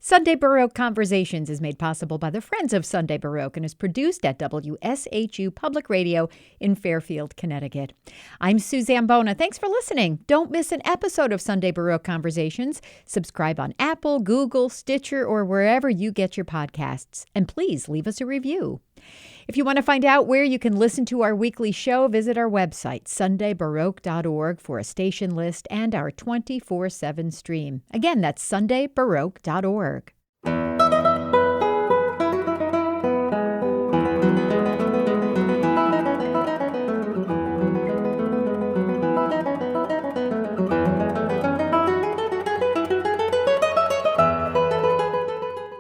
Sunday Baroque Conversations is made possible by the Friends of Sunday Baroque and is produced at WSHU Public Radio in Fairfield, Connecticut. I'm Suzanne Bona. Thanks for listening. Don't miss an episode of Sunday Baroque Conversations. Subscribe on Apple, Google, Stitcher, or wherever you get your podcasts. And please leave us a review. If you want to find out where you can listen to our weekly show, visit our website, sundaybaroque.org, for a station list and our 24/7 stream. Again, that's sundaybaroque.org.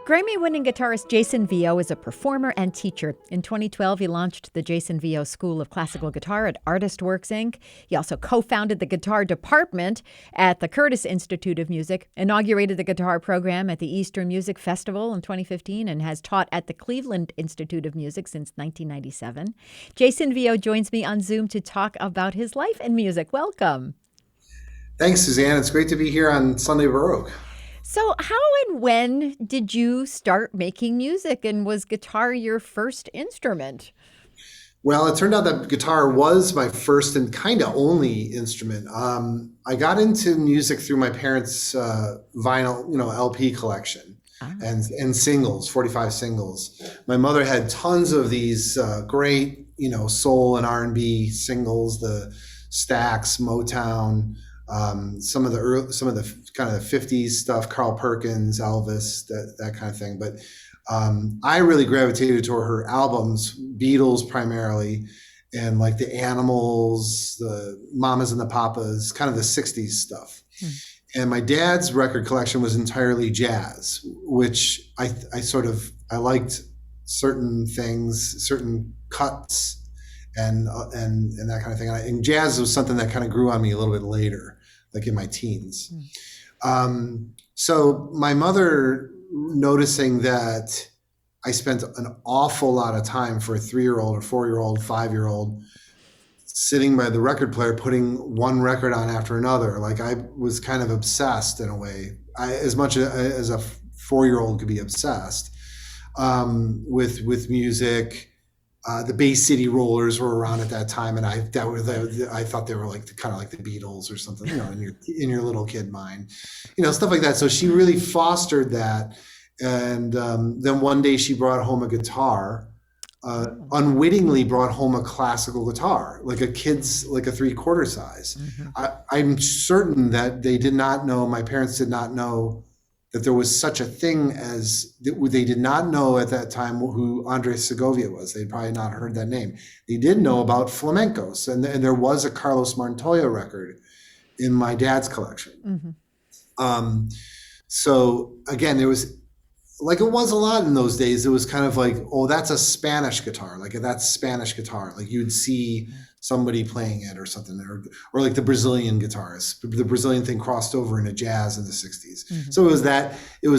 Grammy-winning guitarist Jason Vieaux is a performer and teacher. In 2012, he launched the Jason Vieaux School of Classical Guitar at Artist Works, Inc. He also co-founded the guitar department at the Curtis Institute of Music, inaugurated the guitar program at the Eastern Music Festival in 2015, and has taught at the Cleveland Institute of Music since 1997. Jason Vieaux joins me on Zoom to talk about his life and music. Welcome. Thanks, Suzanne. It's great to be here on Sunday Baroque. So how and when did you start making music, and was guitar your first instrument? Well, it turned out that guitar was my first and kind of only instrument. I got into music through my parents' vinyl, LP collection and singles, 45 singles. My mother had tons of these great, soul and R&B singles, the Stax, Motown, some of the kind of the 50s stuff, Carl Perkins, Elvis, that kind of thing. But I really gravitated toward her albums, Beatles primarily, and like the Animals, the Mamas and the Papas, kind of the 60s stuff. And my dad's record collection was entirely jazz, which I liked certain things, certain cuts, and that kind of thing. And jazz was something that kind of grew on me a little bit later, like in my teens. So my mother, noticing that I spent an awful lot of time for a 3-year-old or 4-year-old, 5-year-old, sitting by the record player, putting one record on after another. Like I was kind of obsessed in a way, as much as a 4-year-old could be obsessed with music. The Bay City Rollers were around at that time, and I thought they were kind of like the Beatles or something, in your little kid mind, stuff like that. So she really fostered that, and then one day she brought home a guitar, unwittingly brought home a classical guitar, like a 3/4 size. I'm certain that my parents did not know that there was such a thing as, they did not know at that time who Andres Segovia was. They'd probably not heard that name. They did know about flamencos, and there was a Carlos Montoya record in my dad's collection. So again, there was, like it was a lot in those days, it was kind of like, oh, that's a Spanish guitar, that's Spanish guitar. Like you'd see somebody playing it or something, or like the Brazilian guitarists. The Brazilian thing crossed over into jazz in the 60s. So it was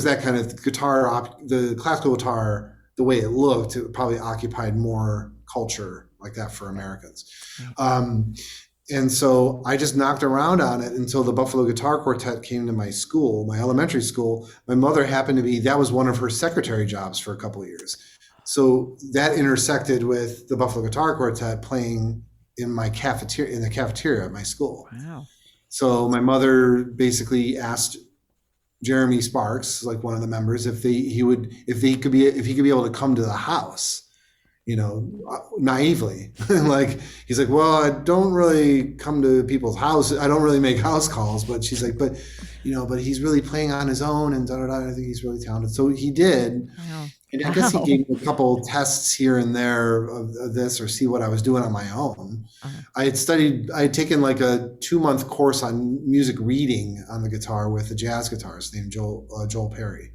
that kind of guitar, the classical guitar, the way it looked, it probably occupied more culture like that for Americans. And so I just knocked around on it until the Buffalo Guitar Quartet came to my school, my elementary school. My mother that was one of her secretary jobs for a couple of years. So that intersected with the Buffalo Guitar Quartet playing in the cafeteria at my school. Wow. So my mother basically asked Jeremy Sparks, like one of the members, if he could be able to come to the house, naively. Like, he's like, well, I don't really come to people's houses. I don't really make house calls, but she's like, but he's really playing on his own and I think he's really talented. So he did. Wow. And I guess he gave me a couple tests here and there of this, or see what I was doing on my own. I had taken like a 2-month course on music reading on the guitar with a jazz guitarist named Joel Perry.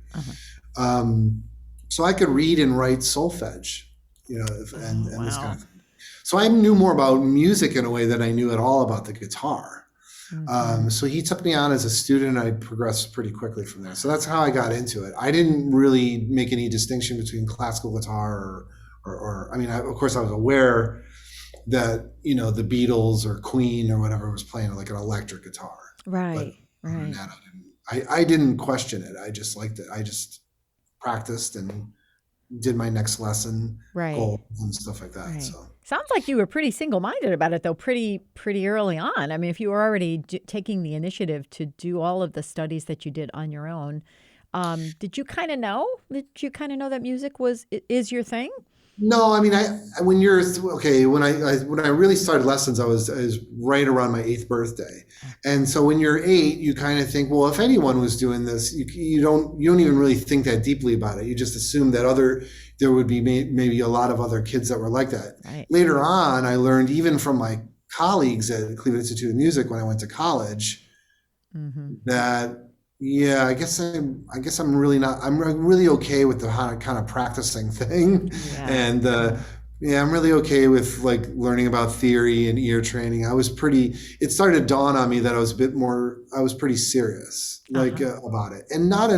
So I could read and write solfege, and this kind of thing. So I knew more about music in a way than I knew at all about the guitar. So he took me on as a student, and I progressed pretty quickly from there. So that's how I got into it. I didn't really make any distinction between classical guitar or I mean, of course I was aware that, the Beatles or Queen or whatever was playing like an electric guitar. Right. But I didn't question it. I just liked it. practiced and did my next lesson Right. goals and stuff like that. Right. So Sounds like you were pretty single-minded about it, though, pretty early on. I mean, if you were already taking the initiative to do all of the studies that you did on your own, did you kind of know? Did you kind of know that music is your thing? no, I mean, when you're okay, when I really started lessons, I was right around my 8th birthday, and so when you're 8, you kind of think, well, if anyone was doing this, you don't even really think that deeply about it. You just assume that there would be maybe a lot of other kids that were like that. Right. Later on, I learned even from my colleagues at the Cleveland Institute of Music when I went to college that. Yeah, I guess I'm really not. I'm really okay with the kind of practicing thing, Yeah. and yeah, I'm really okay with like learning about theory and ear training. It started to dawn on me that I was pretty serious about it, and not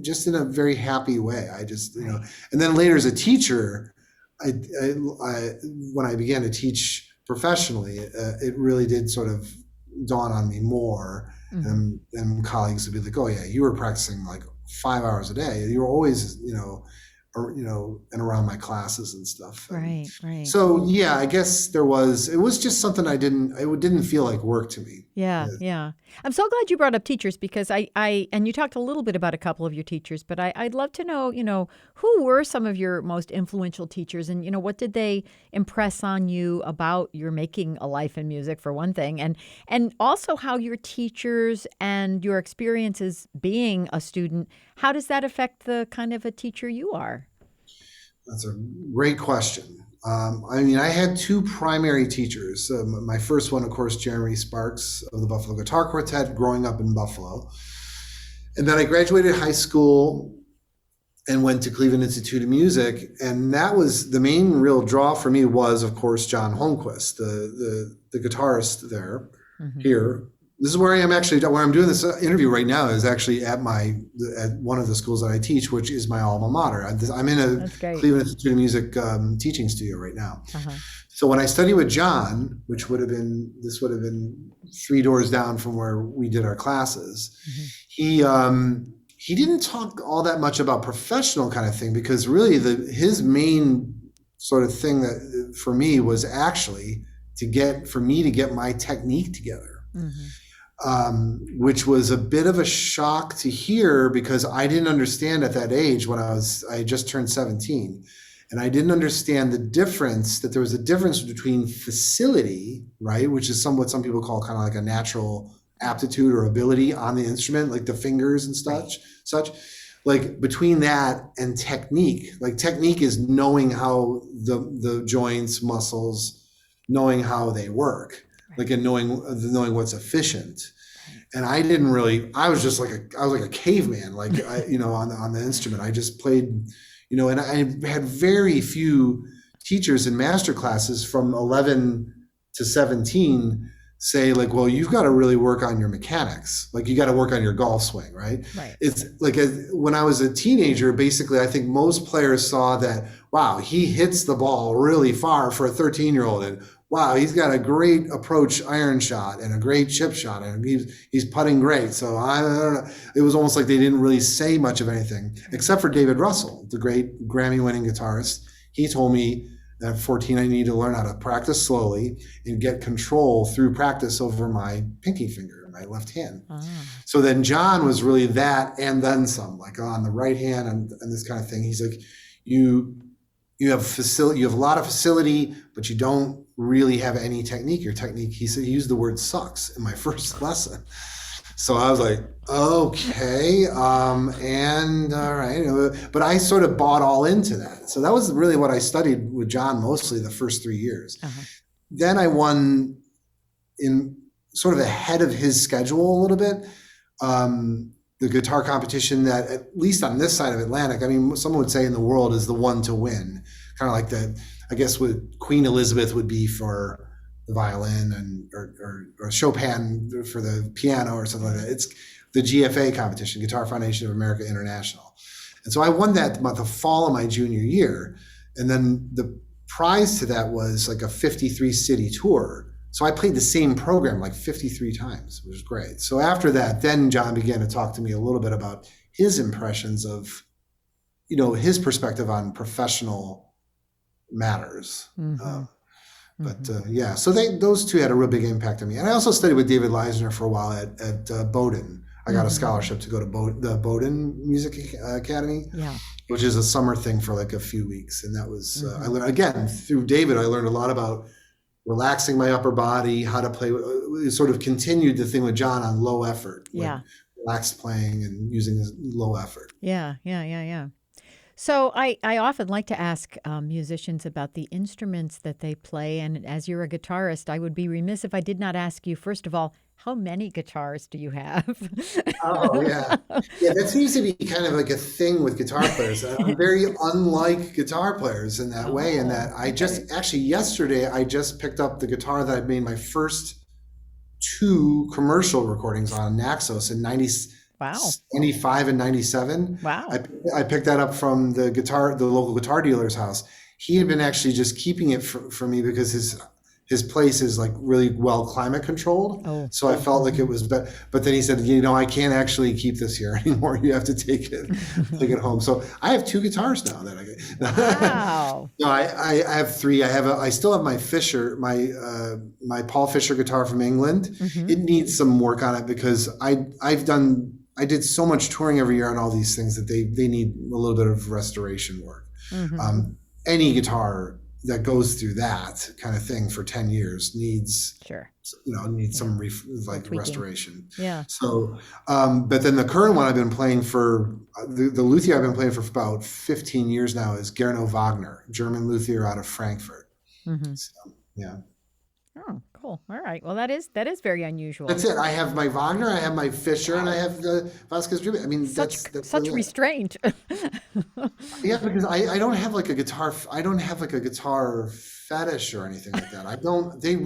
just in a very happy way. I just, and then later as a teacher, when I began to teach professionally, it really did sort of dawn on me more. And colleagues would be like, "Oh yeah, you were practicing like 5 hours a day. You were always, and around my classes and stuff." Right. So yeah, I guess it was just something it didn't feel like work to me. Yeah. I'm so glad you brought up teachers because and you talked a little bit about a couple of your teachers, but I'd love to know, who were some of your most influential teachers and, what did they impress on you about your making a life in music, for one thing, and also how your teachers and your experiences being a student, how does that affect the kind of a teacher you are? That's a great question. I had 2 primary teachers. My first one, of course, Jeremy Sparks of the Buffalo Guitar Quartet, growing up in Buffalo. And then I graduated high school and went to Cleveland Institute of Music. And that was the main real draw for me was, of course, John Holmquist, the guitarist there, here. This is where I am actually, where I'm doing this interview right now is actually at one of the schools that I teach, which is my alma mater. I'm in a Cleveland Institute of Music teaching studio right now. So when I studied with John, this would have been 3 doors down from where we did our classes, he didn't talk all that much about professional kind of thing because really his main sort of thing that for me was actually to get my technique together. Which was a bit of a shock to hear because I didn't understand at that age when I just turned 17. And I didn't understand that there was a difference between facility, right, which is what some people call kind of like a natural aptitude or ability on the instrument, like the fingers and such, like between that and technique. Like technique is knowing how the joints, muscles, knowing how they work. Like and knowing what's efficient, and I was like a caveman, like on the instrument. I just played, and I had very few teachers in master classes from 11 to 17 say like, well, you've got to really work on your mechanics, like you got to work on your golf swing, right? It's like when I was a teenager, basically, I think most players saw that, wow, he hits the ball really far for a 13-year-old, and wow, he's got a great approach iron shot and a great chip shot, and he's putting great. So I don't know. It was almost like they didn't really say much of anything, except for David Russell, the great Grammy-winning guitarist. He told me that at 14, I need to learn how to practice slowly and get control through practice over my pinky finger, my left hand. So then John was really that and then some, like on the right hand and this kind of thing. He's like, you have a lot of facility, but you don't really have any technique. Your technique, he said, he used the word sucks in my first lesson. So I was like, okay, and all right, but I sort of bought all into that. So that was really what I studied with John mostly the first 3 years. Then I won in sort of ahead of his schedule a little bit, the guitar competition that, at least on this side of Atlantic, I mean, someone would say in the world is the one to win. Kind of like I guess what Queen Elizabeth would be for the violin or Chopin for the piano or something like that. It's the GFA competition, Guitar Foundation of America International. And so I won that the fall of my junior year. And then the prize to that was like a 53 city tour. So I played the same program like 53 times, which was great. So after that, then John began to talk to me a little bit about his impressions of his perspective on professional matters. Mm-hmm. But yeah, so those two had a real big impact on me. And I also studied with David Leisner for a while at Bowdoin. I got a scholarship to go to the Bowdoin Music Academy, which is a summer thing for like a few weeks. And that was, I learned, again, through David, I learned a lot about relaxing my upper body, how to play. It sort of continued the thing with John on low effort. Yeah. Relaxed playing and using low effort. Yeah. So I often like to ask musicians about the instruments that they play. And as you're a guitarist, I would be remiss if I did not ask you, first of all, how many guitars do you have? Oh, yeah. Yeah, that seems to be kind of like a thing with guitar players. I'm very unlike guitar players in that way, in that I actually yesterday, I just picked up the guitar that I made my first 2 commercial recordings on, Naxos, in 95 and 97. Wow. I picked that up from the local guitar dealer's house. He had been actually just keeping it for me because his place is like really well climate controlled. So I felt like it was, but then he said, I can't actually keep this here anymore. You have to take it home. So I have 2 guitars now that I get. Wow. No, I have 3. I still have my Fisher, my Paul Fisher guitar from England. It needs some work on it because I did so much touring every year on all these things that they need a little bit of restoration work. Any guitar that goes through that kind of thing for 10 years needs some restoration. Yeah. So, but then the current one I've been playing for, the luthier I've been playing for about 15 years now is Gernot Wagner, German luthier out of Frankfurt. So, yeah. Oh, cool. All right. Well, that is very unusual. That's it. I have my Wagner, I have my Fisher, and I have the Vasquez Rubin. I mean, that's such restraint. Yeah, because I don't have like a guitar. I don't have like a guitar fetish or anything like that. I don't. They're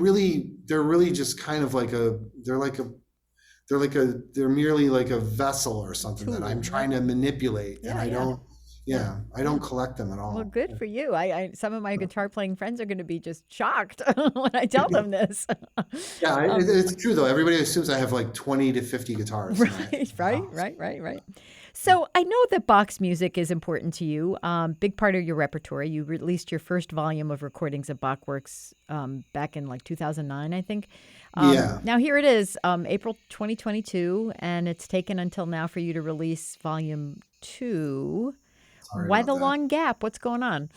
really just kind of like they're merely like a vessel or something that I'm trying to manipulate, and I don't. Yeah, I don't collect them at all. Well, good for you. Some of my guitar playing friends are going to be just shocked when I tell them this. Yeah, it's true though. Everybody assumes I have like 20 to 50 guitars. Right. So I know that box music is important to you. Big part of your repertoire. You released your first volume of recordings of Bach works back in like 2009, I think. Now here it is, April 2022, and it's taken until now for you to release volume 2. Why the long gap? What's going on?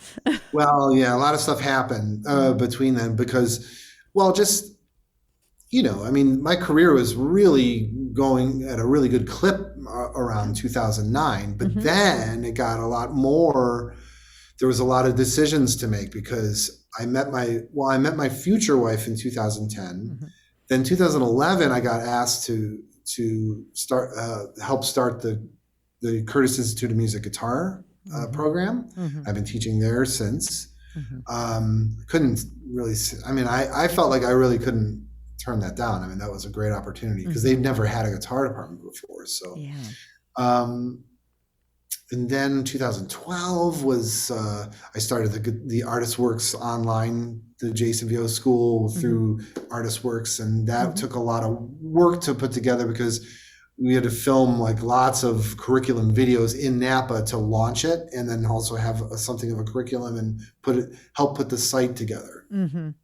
Well, yeah, a lot of stuff happened between them because, well, just, I mean, my career was really going at a really good clip around 2009, but then it got a lot more. There was a lot of decisions to make because I met my future wife in 2010. Then 2011, I got asked to help start the Curtis Institute of Music Guitar program. I've been teaching there since. Couldn't really, I mean, I felt like I really couldn't turn that down. I mean, that was a great opportunity because they've never had a guitar department before. So, and then 2012 was, I started the Artist Works online, the Jason Vieaux school through Artist Works. And that took a lot of work to put together because we had to film like lots of curriculum videos in Napa to launch it, and then also have something of a curriculum and help put the site together in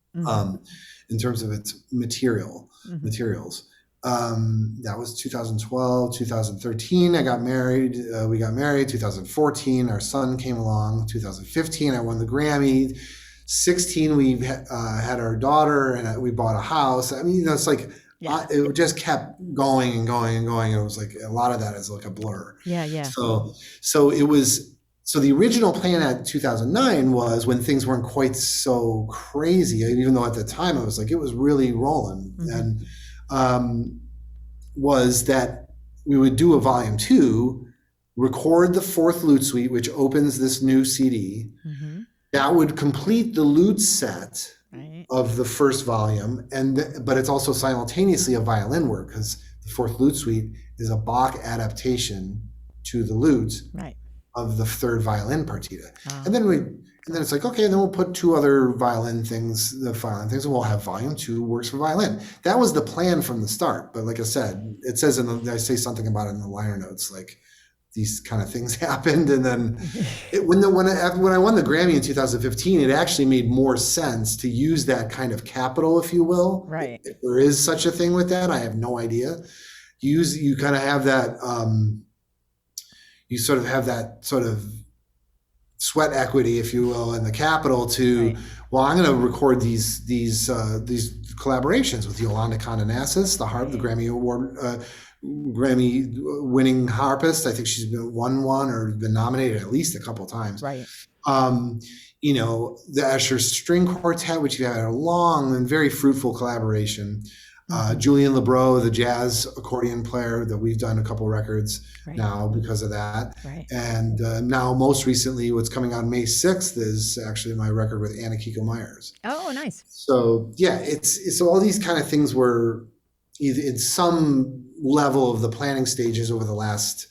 terms of its materials. That was 2012, 2013. I got married. We got married. 2014, our son came along. 2015, I won the Grammy. 16, we had our daughter, and we bought a house. I mean, it's like. It just kept going and going and going. It was like a lot of that is like a blur. So it was. So the original plan at 2009 was when things weren't quite so crazy. Even though at the time I was like, it was really rolling, and was that we would do a volume 2, record the 4th lute suite, which opens this new CD. That would complete the lute set. Of the first volume, but it's also simultaneously a violin work because the 4th lute suite is a Bach adaptation to the lute of the 3rd violin partita. And then it's like, okay, then we'll put 2 other violin things, and we'll have volume 2 works for violin. That was the plan from the start. But like I said, it says I say something about it in the liner notes, like these kind of things happened. And then when I won the Grammy in 2015, it actually made more sense to use that kind of capital, if you will. Right. If there is such a thing with that, I have no idea. You kind of have that, you sort of have that sort of sweat equity, if you will, and the capital to, right. Well, I'm going to record these collaborations with Yolanda Condonassis, the harp, the Grammy-winning harpist. I think she's won one or been nominated at least a couple of times. Right. The Escher String Quartet, which you had a long and very fruitful collaboration. Julian Lebreau, the jazz accordion player, that we've done a couple records now because of that. Right. And now most recently, what's coming on May 6th is actually my record with Anna Kiko Myers. Oh, nice. So yeah, it's all these kind of things were either in some level of the planning stages over the last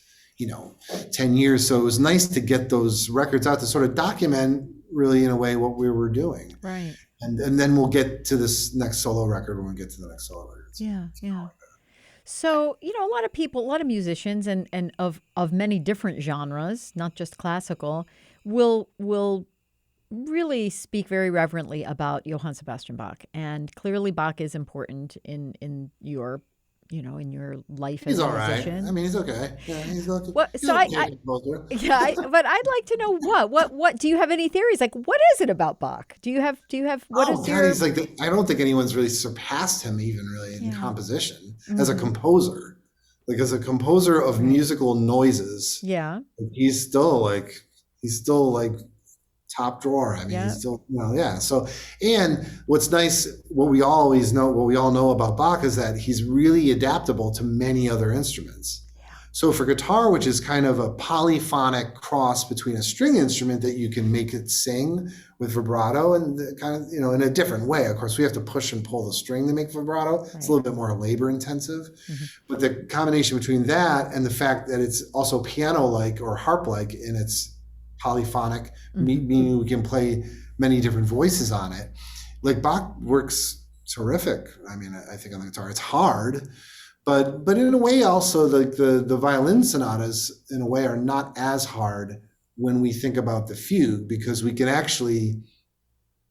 10 years. So it was nice to get those records out to sort of document really in a way what we were doing. Right. And then we'll get to this next solo record when we get to the next solo record. Yeah. So, a lot of people, a lot of musicians and of many different genres, not just classical, will really speak very reverently about Johann Sebastian Bach. And clearly Bach is important in your in your life as a musician. Right. I mean, he's okay. Yeah, he's okay. But I'd like to know what do you have any theories? Like, what is it about Bach? Do you have what is your? He's like I don't think anyone's really surpassed him even really in composition as a composer. Like as a composer of musical noises. Yeah. He's still like top drawer. I mean, he's still, So, and what's nice, what we all know about Bach is that he's really adaptable to many other instruments. Yeah. So for guitar, which is kind of a polyphonic cross between a string instrument that you can make it sing with vibrato and kind of, in a different way. Of course, we have to push and pull the string to make vibrato. Right. It's a little bit more labor intensive. Mm-hmm. But the combination between that and the fact that it's also piano-like or harp-like in its polyphonic, meaning we can play many different voices on it. Like Bach works terrific. I mean, I think on the guitar, it's hard, but in a way also the violin sonatas in a way are not as hard when we think about the fugue, because we can actually,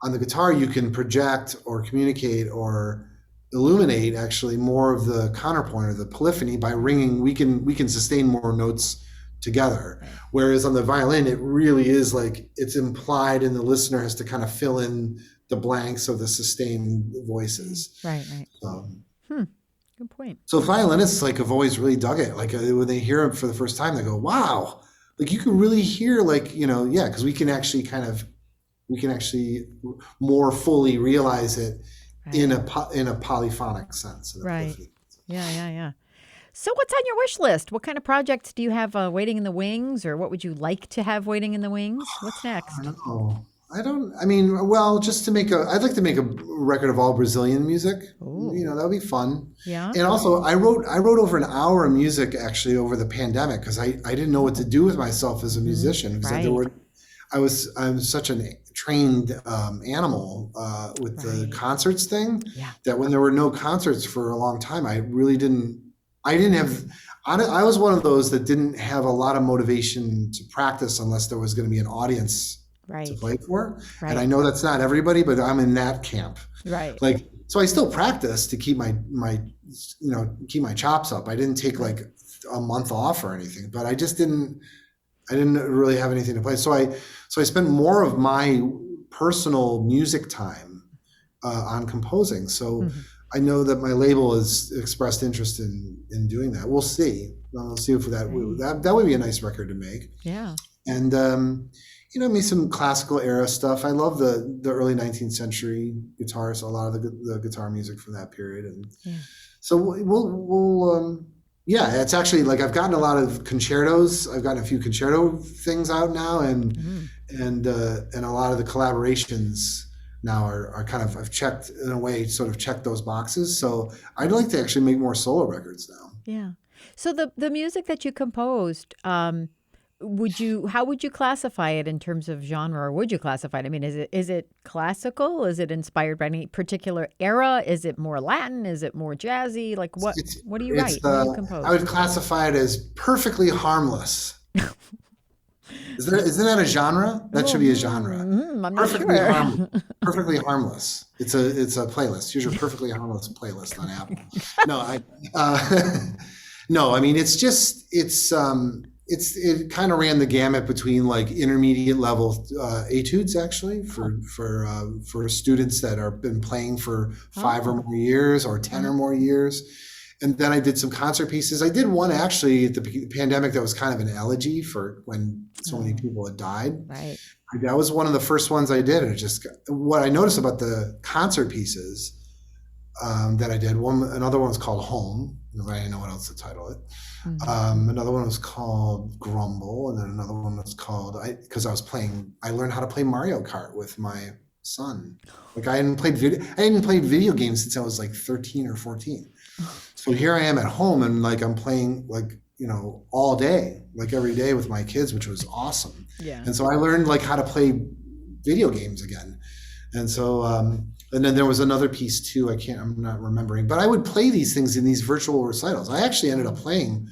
on the guitar, you can project or communicate or illuminate actually more of the counterpoint or the polyphony by ringing. We can sustain more notes together. Whereas on the violin, it really is like it's implied and the listener has to kind of fill in the blanks of the sustained voices. Right. Good point. So violinists have always really dug it. Like when they hear it for the first time, they go, wow, like you can really hear because we can actually more fully realize it in a polyphonic sense. Right. Yeah. So what's on your wish list? What kind of projects do you have waiting in the wings, or what would you like to have waiting in the wings? What's next? I don't know. Just I'd like to make a record of all Brazilian music. Ooh. That would be fun. Yeah. And also I wrote over an hour of music actually over the pandemic because I didn't know what to do with myself as a musician. Because I'm such a trained animal with the concerts thing that when there were no concerts for a long time, I was one of those that didn't have a lot of motivation to practice unless there was going to be an audience to play for. Right. And I know that's not everybody, but I'm in that camp. Right. So I still practice to keep my chops up. I didn't take a month off or anything, but I didn't really have anything to play. So I spent more of my personal music time on composing. So I know that my label has expressed interest in doing that. We'll see. We'll see if that would be a nice record to make. Yeah. And maybe some classical era stuff. I love the early 19th century guitars. A lot of the guitar music from that period. And so we'll it's actually I've gotten a lot of concertos. I've gotten a few concerto things out now, and a lot of the collaborations now are kind of, I've checked in a way, sort of checked those boxes. So I'd like to actually make more solo records now. Yeah. So the music that you composed, how would you classify it in terms of genre, or would you classify it? I mean, is it classical? Is it inspired by any particular era? Is it more Latin? Is it more jazzy? What do you write? What do you compose? I would classify it as perfectly harmless. Isn't that a genre? That should be a genre. I'm not Perfectly sure. perfectly harmless. It's a playlist. Here's your perfectly harmless playlist on Apple. No, no. I mean, it kind of ran the gamut between like intermediate level etudes actually for students that are been playing for 5 or more years or 10 or more years. And then I did some concert pieces. I did one actually at the pandemic that was kind of an elegy for when so many people had died. Right. That was one of the first ones I did. It just what I noticed about the concert pieces that I did. Another one was called Home. I didn't know what else to title it. Another one was called Grumble, and then another one was called I learned how to play Mario Kart with my son. Like I hadn't played video games since I was like 13 or 14. So here I am at home and like I'm playing like, all day, like every day with my kids, which was awesome. Yeah. And so I learned like how to play video games again. And so, and then there was another piece too. I'm not remembering, but I would play these things in these virtual recitals. I actually ended up playing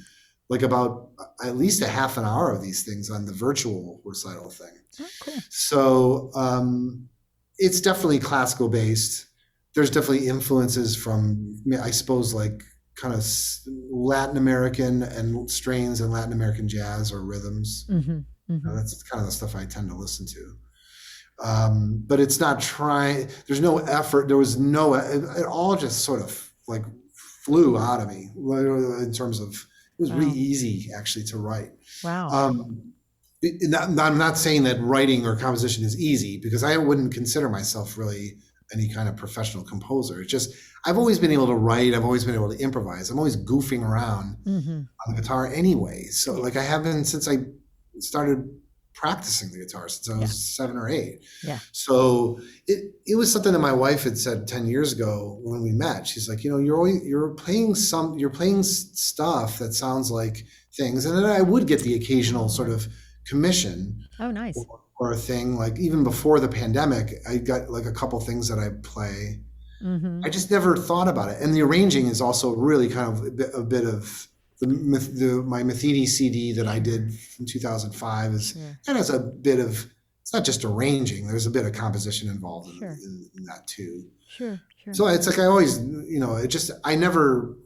like about at least a half an hour of these things on the virtual recital thing. Oh, cool. So it's definitely classical based. There's definitely influences from, I suppose, like kind of Latin American and strains in Latin American jazz or rhythms. That's kind of the stuff I tend to listen to. But it's not there's no effort. It all just sort of like flew out of me in terms of, it was really easy actually to write. Wow. I'm not saying that writing or composition is easy because I wouldn't consider myself really any kind of professional composer. It's just, I've always been able to write. I've always been able to improvise. I'm always goofing around on the guitar anyway. So like I have been since I started practicing the guitar since I was 7 or 8. Yeah. So it was something that my wife had said 10 years ago when we met. She's like, you're playing stuff that sounds like things. And then I would get the occasional sort of commission. Oh, nice. Or a thing like even before the pandemic, I got like a couple things that I play. I just never thought about it. And the arranging is also really kind of a bit of my Matheny CD that I did in 2005 it has a bit of, it's not just arranging, there's a bit of composition involved in that too. Sure. So it's like I always, I never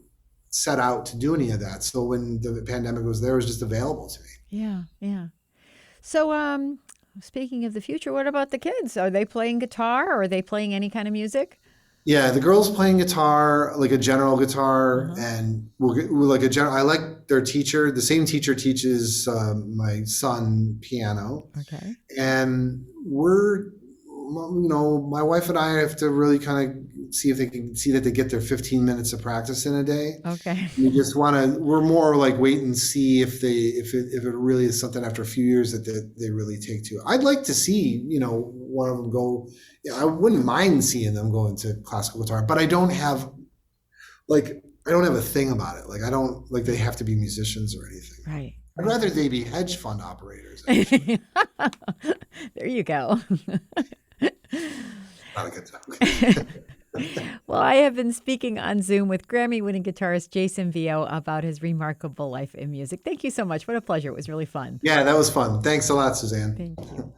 set out to do any of that. So when the pandemic was there, it was just available to me. Yeah. So speaking of the future, what about the kids? Are they playing guitar or are they playing any kind of music? Yeah, the girls playing guitar, like a general guitar, and I like their teacher. The same teacher teaches my son piano. Okay. And my wife and I have to really kind of see if they can see that they get their 15 minutes of practice in a day. Okay. We're more like wait and see if it really is something after a few years that they really take to. I'd like to see, one of them go. I wouldn't mind seeing them go into classical guitar, but I don't have a thing about it. Like I don't like they have to be musicians or anything. Right. I'd rather they be hedge fund operators. There you go. Not a good time. Well, I have been speaking on Zoom with Grammy-winning guitarist Jason Vieaux about his remarkable life in music. Thank you so much. What a pleasure. It was really fun. Yeah, that was fun. Thanks a lot, Suzanne. Thank you.